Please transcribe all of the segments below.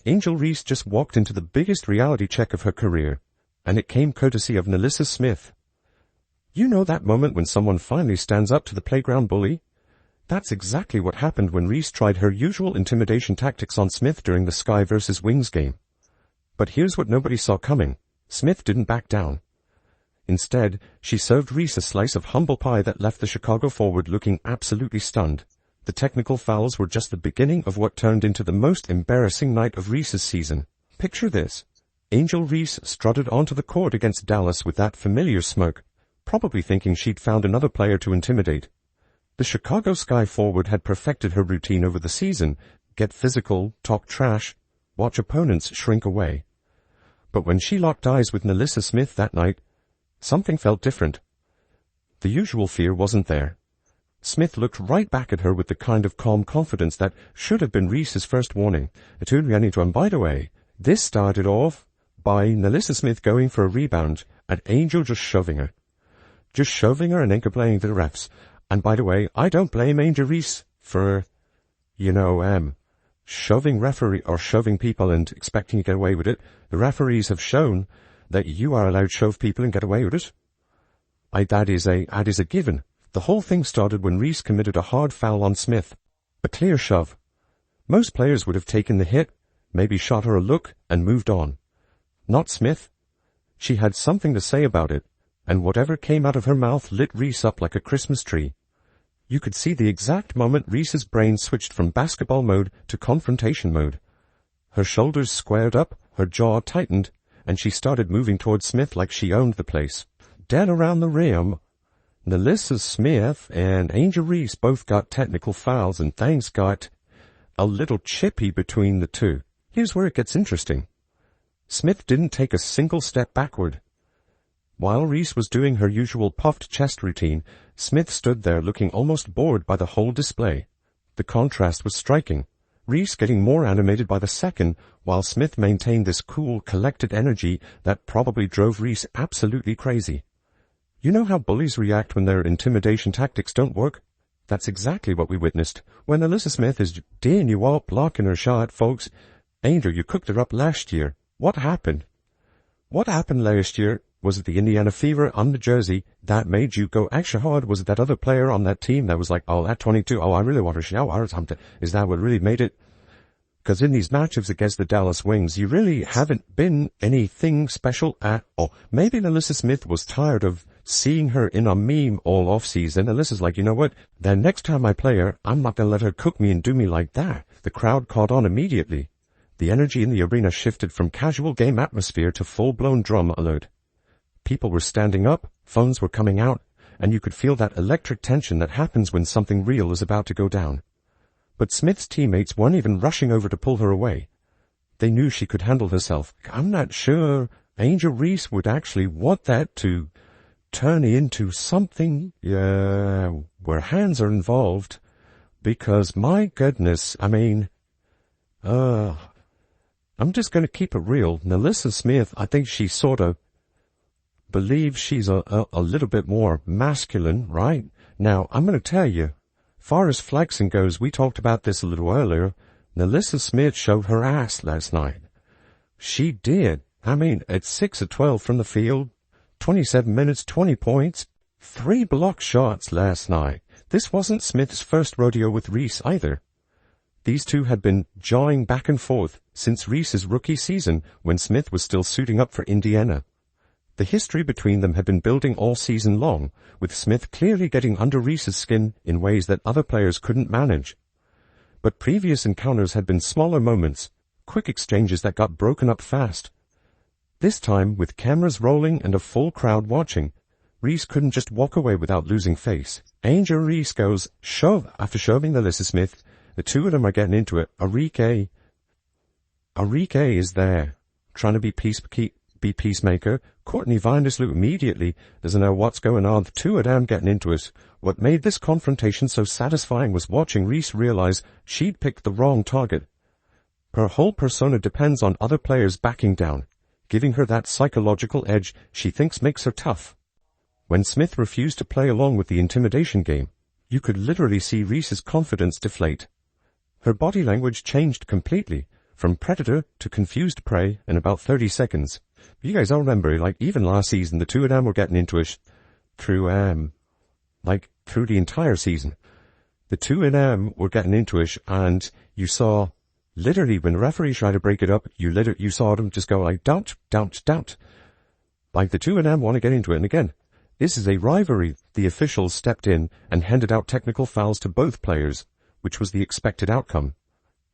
Angel Reese just walked into the biggest reality check of her career, and it came courtesy of NaLyssa Smith. You know that moment when someone finally stands up to the playground bully? That's exactly what happened when Reese tried her usual intimidation tactics on Smith during the Sky vs. Wings game. But here's what nobody saw coming. Smith didn't back down. Instead, she served Reese a slice of humble pie that left the Chicago forward looking absolutely stunned. The technical fouls were just the beginning of what turned into the most embarrassing night of Reese's season. Picture this. Angel Reese strutted onto the court against Dallas with that familiar smirk, probably thinking she'd found another player to intimidate. The Chicago Sky forward had perfected her routine over the season: get physical, talk trash, watch opponents shrink away. But when she locked eyes with NaLyssa Smith that night, something felt different. The usual fear wasn't there. Smith looked right back at her with the kind of calm confidence that should have been Reese's first warning. And by the way, this started off by NaLyssa Smith going for a rebound and Angel just shoving her. Just shoving her and then complaining to the refs. And by the way, I don't blame Angel Reese for, shoving referee or shoving people and expecting to get away with it. The referees have shown that you are allowed to shove people and get away with it. That is a given. The whole thing started when Reese committed a hard foul on Smith. A clear shove. Most players would have taken the hit, maybe shot her a look, and moved on. Not Smith. She had something to say about it, and whatever came out of her mouth lit Reese up like a Christmas tree. You could see the exact moment Reese's brain switched from basketball mode to confrontation mode. Her shoulders squared up, her jaw tightened, and she started moving towards Smith like she owned the place. Dead around the rim, NaLyssa Smith and Angel Reese both got technical fouls, and things got a little chippy between the two. Here's where it gets interesting. Smith didn't take a single step backward. While Reese was doing her usual puffed chest routine, Smith stood there looking almost bored by the whole display. The contrast was striking. Reese getting more animated by the second, while Smith maintained this cool, collected energy that probably drove Reese absolutely crazy. You know how bullies react when their intimidation tactics don't work? That's exactly what we witnessed when NaLyssa Smith is dealing you up, blocking her shot, folks. Angel, you cooked her up last year. What happened? What happened last year? Was it the Indiana Fever on the jersey that made you go extra hard? Was it that other player on that team that was like, oh, that 22, I really want to shout or something? Is that what really made it? Because in these matchups against the Dallas Wings, you really haven't been anything special at all. Maybe NaLyssa Smith was tired of seeing her in a meme all off-season. NaLyssa's like, you know what? Then next time I play her, I'm not going to let her cook me and do me like that. The crowd caught on immediately. The energy in the arena shifted from casual game atmosphere to full-blown drum alert. People were standing up, phones were coming out, and you could feel that electric tension that happens when something real is about to go down. But Smith's teammates weren't even rushing over to pull her away. They knew she could handle herself. I'm not sure Angel Reese would actually want that to turn into something, where hands are involved. Because, my goodness, I'm just going to keep it real. NaLyssa Smith, I think she sort of believes she's a little bit more masculine, right? Now, I'm going to tell you, far as flexing goes, we talked about this a little earlier, NaLyssa Smith showed her ass last night. She did. At 6 of 12 from the field, 27 minutes, 20 points, 3 block shots last night. This wasn't Smith's first rodeo with Reese either. These two had been jawing back and forth since Reese's rookie season when Smith was still suiting up for Indiana. The history between them had been building all season long, with Smith clearly getting under Reese's skin in ways that other players couldn't manage. But previous encounters had been smaller moments, quick exchanges that got broken up fast. This time, with cameras rolling and a full crowd watching, Reese couldn't just walk away without losing face. Angel Reese goes, shove, after shoving NaLyssa Smith. The two of them are getting into it. Enrique is there, trying to be peacemaker. Courtney Vandersloot immediately doesn't know what's going on. The two of them getting into it. What made this confrontation so satisfying was watching Reese realize she'd picked the wrong target. Her whole persona depends on other players backing down, giving her that psychological edge she thinks makes her tough. When Smith refused to play along with the intimidation game, you could literally see Reese's confidence deflate. Her body language changed completely, from predator to confused prey in about 30 seconds. You guys all remember, like, even last season, the two of them were getting into it through the entire season. The two of them were getting into it, and you saw, literally, when the referee tried to break it up, you saw them just go like, don't. Like, the two of them want to get into it, and again, this is a rivalry. The officials stepped in and handed out technical fouls to both players, which was the expected outcome.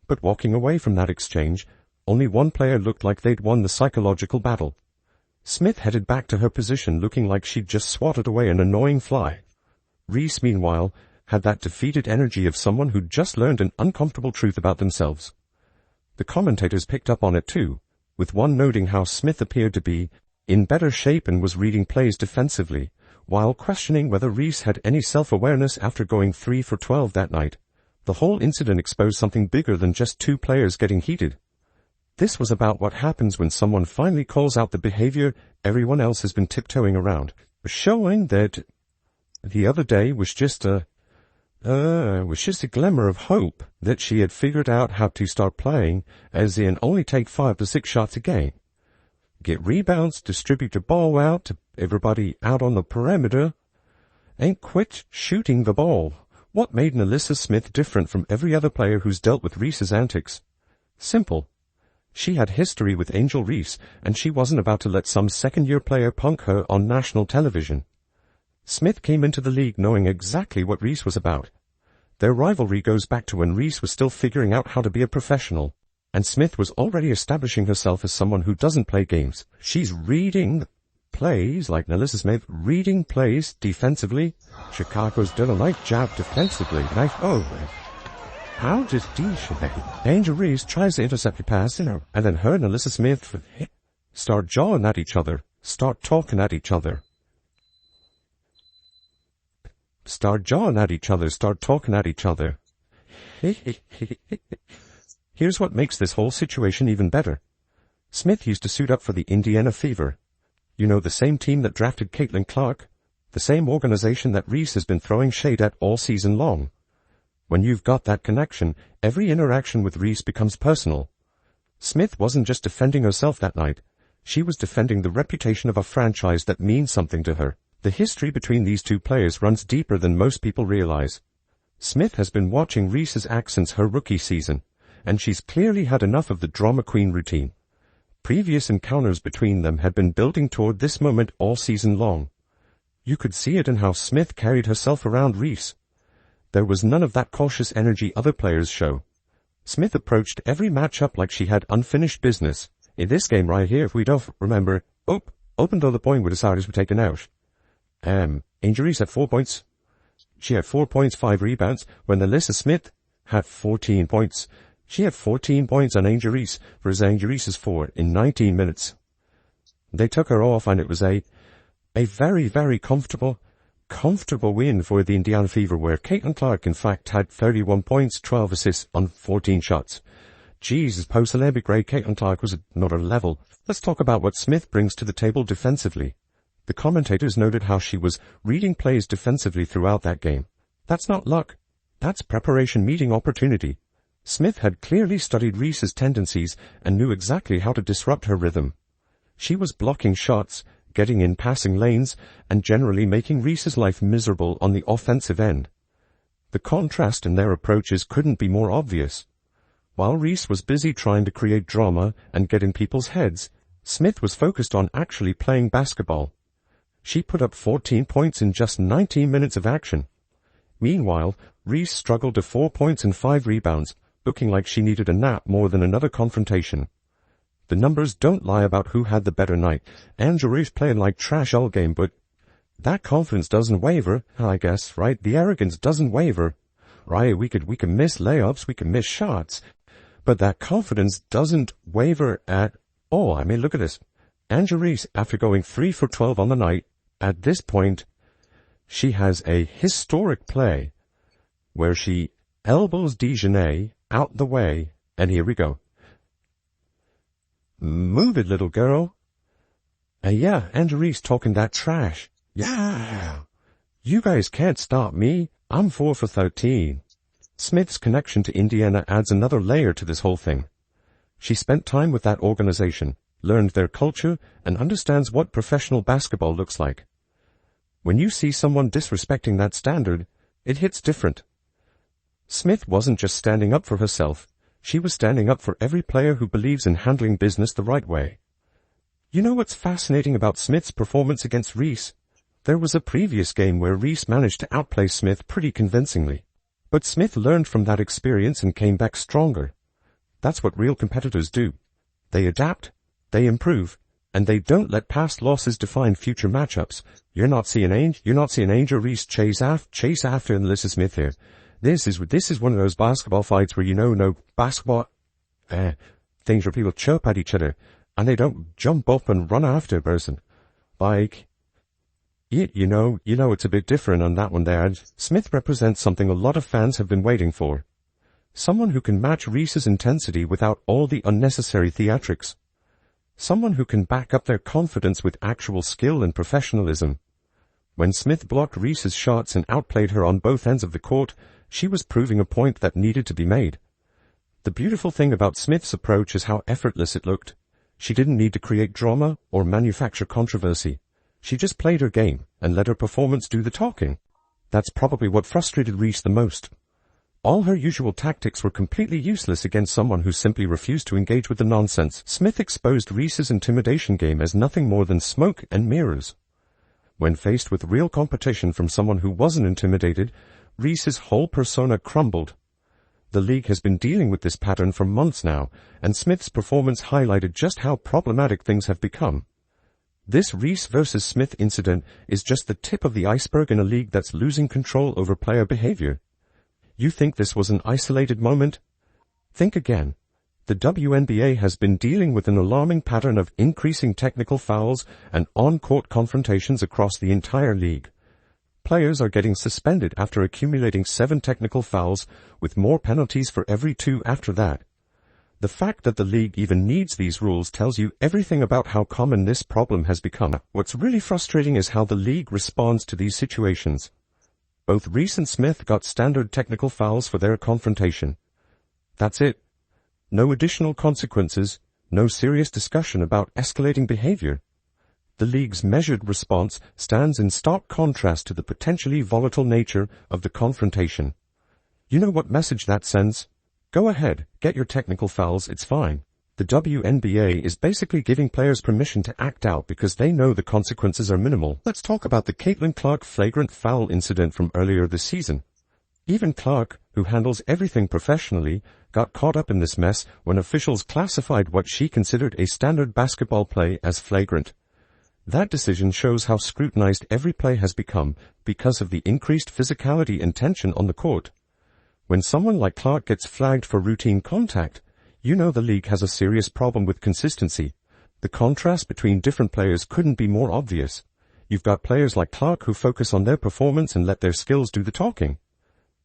But walking away from that exchange, only one player looked like they'd won the psychological battle. Smith headed back to her position looking like she'd just swatted away an annoying fly. Reese, meanwhile, had that defeated energy of someone who'd just learned an uncomfortable truth about themselves. The commentators picked up on it too, with one noting how Smith appeared to be in better shape and was reading plays defensively, while questioning whether Reese had any self-awareness after going 3 for 12 that night. The whole incident exposed something bigger than just two players getting heated. This was about what happens when someone finally calls out the behavior everyone else has been tiptoeing around, showing that the other day was just a glimmer of hope that she had figured out how to start playing, as in only take 5 to 6 shots a game. Get rebounds, distribute the ball out to everybody out on the perimeter, and quit shooting the ball. What made NaLyssa Smith different from every other player who's dealt with Reese's antics? Simple. She had history with Angel Reese, and she wasn't about to let some second-year player punk her on national television. Smith came into the league knowing exactly what Reese was about. Their rivalry goes back to when Reese was still figuring out how to be a professional, and Smith was already establishing herself as someone who doesn't play games. She's reading plays, like NaLyssa Smith, reading plays defensively. Chicago's done a nice job defensively. How did Angel Reese tries to intercept the pass, and then her and NaLyssa Smith start jawing at each other, start talking at each other. Start jawing at each other, start talking at each other. Here's what makes this whole situation even better. Smith used to suit up for the Indiana Fever. You know, the same team that drafted Caitlin Clark, the same organization that Reese has been throwing shade at all season long. When you've got that connection, every interaction with Reese becomes personal. Smith wasn't just defending herself that night. She was defending the reputation of a franchise that means something to her. The history between these two players runs deeper than most people realize. Smith has been watching Reese's act since her rookie season, and she's clearly had enough of the drama queen routine. Previous encounters between them had been building toward this moment all season long. You could see it in how Smith carried herself around Reese. There was none of that cautious energy other players show. Smith approached every matchup like she had unfinished business. In this game right here, if we don't remember, open to the point where the starters were taken out. Angel Reese had 4 points. She had 4 points, 5 rebounds, when NaLyssa Smith had 14 points. She had 14 points on Angel Reese versus Angel Reese's 4 in 19 minutes. They took her off, and it was a very, very comfortable win for the Indiana Fever, where Caitlin Clark, in fact, had 31 points, 12 assists on 14 shots. Jesus, post-Olympic grade Caitlin Clark was another level. Let's talk about what Smith brings to the table defensively. The commentators noted how she was reading plays defensively throughout that game. That's not luck. That's preparation meeting opportunity. Smith had clearly studied Reese's tendencies and knew exactly how to disrupt her rhythm. She was blocking shots, getting in passing lanes, and generally making Reese's life miserable on the offensive end. The contrast in their approaches couldn't be more obvious. While Reese was busy trying to create drama and get in people's heads, Smith was focused on actually playing basketball. She put up 14 points in just 19 minutes of action. Meanwhile, Reese struggled to 4 points and 5 rebounds, looking like she needed a nap more than another confrontation. The numbers don't lie about who had the better night. Angel Reese playing like trash all game, but that confidence doesn't waver, I guess, right? The arrogance doesn't waver. Right, we can miss layups, we can miss shots, but that confidence doesn't waver at all. I mean, look at this. Angel Reese, after going 3 for 12 on the night, at this point, she has a historic play where she elbows Dejanay out the way, and here we go. Move it, little girl. Yeah, Angel Reese talking that trash. Yeah. You guys can't stop me. I'm 4 for 13. Smith's connection to Indiana adds another layer to this whole thing. She spent time with that organization, learned their culture, and understands what professional basketball looks like. When you see someone disrespecting that standard, it hits different. Smith wasn't just standing up for herself, she was standing up for every player who believes in handling business the right way. You know what's fascinating about Smith's performance against Reese? There was a previous game where Reese managed to outplay Smith pretty convincingly. But Smith learned from that experience and came back stronger. That's what real competitors do. They adapt, they improve, and they don't let past losses define future matchups. You're not seeing Angel Reese chase after NaLyssa Smith here. This is one of those basketball fights where no basketball things where people chirp at each other and they don't jump up and run after a person. Like, you know it's a bit different on that one there. Smith represents something a lot of fans have been waiting for. Someone who can match Reese's intensity without all the unnecessary theatrics. Someone who can back up their confidence with actual skill and professionalism. When Smith blocked Reese's shots and outplayed her on both ends of the court, she was proving a point that needed to be made. The beautiful thing about Smith's approach is how effortless it looked. She didn't need to create drama or manufacture controversy. She just played her game and let her performance do the talking. That's probably what frustrated Reese the most. All her usual tactics were completely useless against someone who simply refused to engage with the nonsense. Smith exposed Reese's intimidation game as nothing more than smoke and mirrors. When faced with real competition from someone who wasn't intimidated, Reese's whole persona crumbled. The league has been dealing with this pattern for months now, and Smith's performance highlighted just how problematic things have become. This Reese versus Smith incident is just the tip of the iceberg in a league that's losing control over player behavior. You think this was an isolated moment? Think again. The WNBA has been dealing with an alarming pattern of increasing technical fouls and on-court confrontations across the entire league. Players are getting suspended after accumulating 7 technical fouls, with more penalties for every 2 after that. The fact that the league even needs these rules tells you everything about how common this problem has become. What's really frustrating is how the league responds to these situations. Both Reese and Smith got standard technical fouls for their confrontation. That's it. No additional consequences, no serious discussion about escalating behavior. The league's measured response stands in stark contrast to the potentially volatile nature of the confrontation. You know what message that sends? Go ahead, get your technical fouls, it's fine. The WNBA is basically giving players permission to act out because they know the consequences are minimal. Let's talk about the Caitlin Clark flagrant foul incident from earlier this season. Even Clark, who handles everything professionally, got caught up in this mess when officials classified what she considered a standard basketball play as flagrant. That decision shows how scrutinized every play has become because of the increased physicality and tension on the court. When someone like Clark gets flagged for routine contact, you know the league has a serious problem with consistency. The contrast between different players couldn't be more obvious. You've got players like Clark who focus on their performance and let their skills do the talking.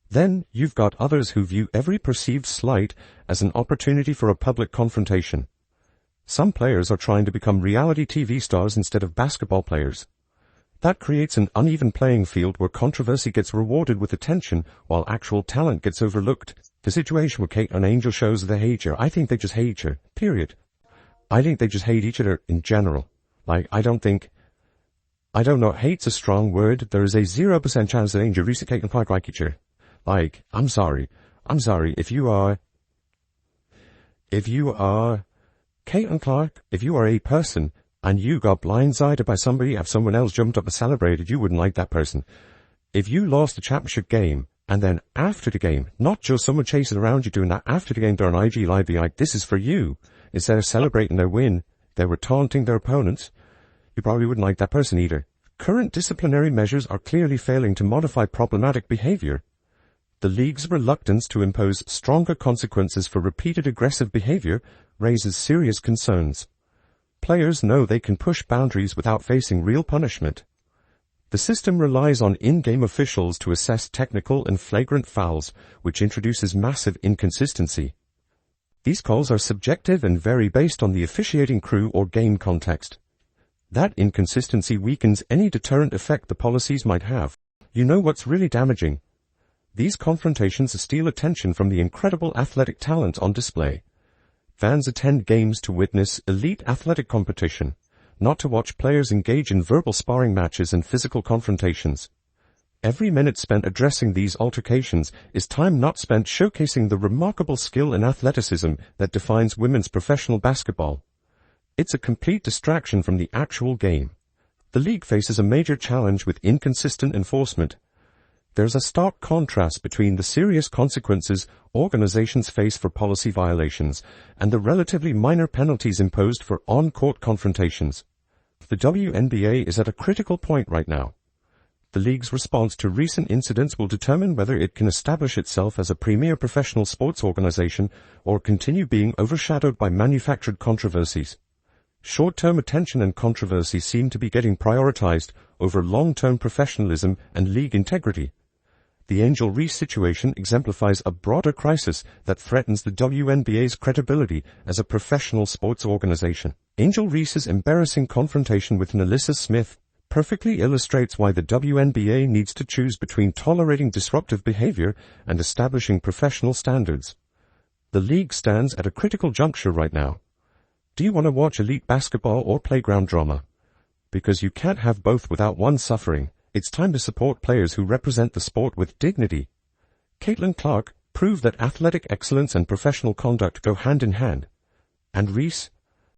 Then you've got others who view every perceived slight as an opportunity for a public confrontation. Some players are trying to become reality TV stars instead of basketball players. That creates an uneven playing field where controversy gets rewarded with attention while actual talent gets overlooked. The situation with Kate and Angel shows they hate her. I think they just hate her. Period. I think they just hate each other in general. Like, I don't know, hate's a strong word. There is a 0% chance that Angel, Reese, and Kate and Clark like each other. Like, I'm sorry, if you are Kate and Clark, if you are a person and you got blindsided by somebody, if someone else jumped up and celebrated, you wouldn't like that person. If you lost the championship game, and then after the game, not just someone chasing around you doing that, after the game they're on IG Live be like, this is for you. Instead of celebrating their win, they were taunting their opponents. You probably wouldn't like that person either. Current disciplinary measures are clearly failing to modify problematic behavior. The league's reluctance to impose stronger consequences for repeated aggressive behavior raises serious concerns. Players know they can push boundaries without facing real punishment. The system relies on in-game officials to assess technical and flagrant fouls, which introduces massive inconsistency. These calls are subjective and vary based on the officiating crew or game context. That inconsistency weakens any deterrent effect the policies might have. You know what's really damaging? These confrontations steal attention from the incredible athletic talent on display. Fans attend games to witness elite athletic competition, not to watch players engage in verbal sparring matches and physical confrontations. Every minute spent addressing these altercations is time not spent showcasing the remarkable skill and athleticism that defines women's professional basketball. It's a complete distraction from the actual game. The league faces a major challenge with inconsistent enforcement. There's a stark contrast between the serious consequences organizations face for policy violations and the relatively minor penalties imposed for on-court confrontations. The WNBA is at a critical point right now. The league's response to recent incidents will determine whether it can establish itself as a premier professional sports organization or continue being overshadowed by manufactured controversies. Short-term attention and controversy seem to be getting prioritized over long-term professionalism and league integrity. The Angel Reese situation exemplifies a broader crisis that threatens the WNBA's credibility as a professional sports organization. Angel Reese's embarrassing confrontation with NaLyssa Smith perfectly illustrates why the WNBA needs to choose between tolerating disruptive behavior and establishing professional standards. The league stands at a critical juncture right now. Do you want to watch elite basketball or playground drama? Because you can't have both without one suffering. It's time to support players who represent the sport with dignity. Caitlin Clark proved that athletic excellence and professional conduct go hand in hand. And Reese,